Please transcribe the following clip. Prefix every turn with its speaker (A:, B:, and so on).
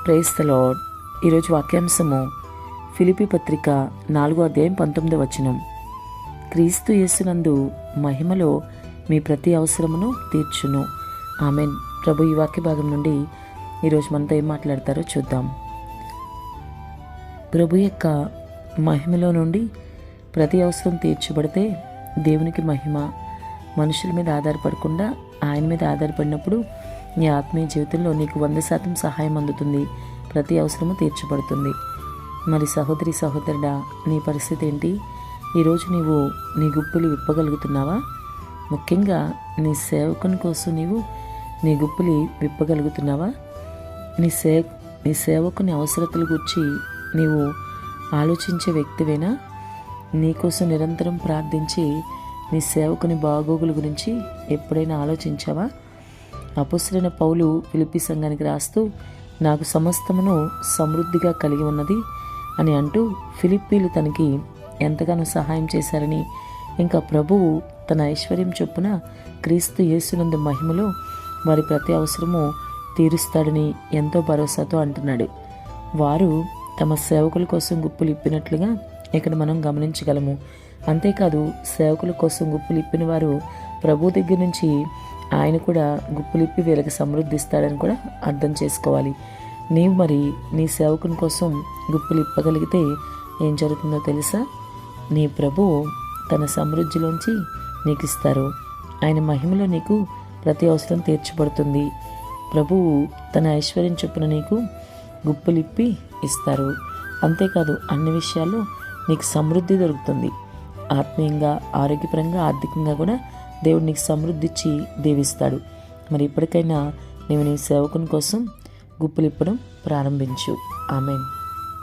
A: Praise the lord. ఈరోజు వాక్యాంశము ఫిలిప్పీ పత్రిక 4:19 క్రీస్తు యేసునందు మహిమలో మీ ప్రతి అవసరమును తీర్చును. ఆమెన్. ప్రభు ఈ వాక్య భాగం నుండి ఈరోజు మనతో ఏం మాట్లాడతారో చూద్దాం. ప్రభు యొక్క మహిమలో నుండి ప్రతి అవసరం తీర్చబడితే దేవునికి మహిమ. మనుషుల మీద ఆధారపడకుండా ఆయన మీద ఆధారపడినప్పుడు నీ ఆత్మీయ జీవితంలో నీకు 100% సహాయం అందుతుంది. ప్రతి అవసరము తీర్చబడుతుంది. మరి సహోదరి సహోదరుడా, నీ పరిస్థితి ఏంటి? ఈరోజు నీవు నీ గుప్పులు విప్పగలుగుతున్నావా? ముఖ్యంగా నీ సేవకుని కోసం నీవు నీ గుప్పులు విప్పగలుగుతున్నావా? నీ సేవకుని అవసరతల గురించి నీవు ఆలోచించే వ్యక్తివేనా? నీకోసం నిరంతరం ప్రార్థించి నీ సేవకుని బాగోగుల గురించి ఎప్పుడైనా ఆలోచించావా? అపొస్తలుడైన పౌలు ఫిలిప్పీ సంఘానికి రాస్తూ, నాకు సమస్తమును సమృద్ధిగా కలిగి ఉన్నది అని అంటూ ఫిలిప్పీలు తనకి ఎంతగానో సహాయం చేశారని, ఇంకా ప్రభువు తన ఐశ్వర్యం చొప్పున క్రీస్తు యేసునందు మహిమలో వారి ప్రతి అవసరము తీరుస్తాడని ఎంతో భరోసాతో అంటున్నాడు. వారు తమ సేవకుల కోసం గుప్పులు ఇప్పినట్లుగా ఇక్కడ మనం గమనించగలము. అంతేకాదు, సేవకుల కోసం గుప్పులు ఇప్పిన వారు ప్రభు దగ్గర నుంచి ఆయన కూడా గుప్పులిప్పి వీళ్ళకి సమృద్ధిస్తాడని కూడా అర్థం చేసుకోవాలి. నీవు మరి నీ సేవకుని కోసం గుప్పులు ఇప్పగలిగితే ఏం జరుగుతుందో తెలుసా? నీ ప్రభువు తన సమృద్ధిలోంచి నీకు ఇస్తారు. ఆయన మహిమలో నీకు ప్రతి అవసరం తీర్చబడుతుంది. ప్రభువు తన ఐశ్వర్యం చొప్పున నీకు గుప్పులిప్పి ఇస్తారు. అంతేకాదు, అన్ని విషయాల్లో నీకు సమృద్ధి దొరుకుతుంది. ఆత్మీయంగా, ఆరోగ్యపరంగా, ఆర్థికంగా కూడా దేవుడు నీకు సమృద్ధి ఇచ్చి దీవిస్తాడు. మరి ఇప్పటికైనా నీవు నీ సేవకుని కోసం గుప్పులిప్పడం ప్రారంభించు. ఆమేన్.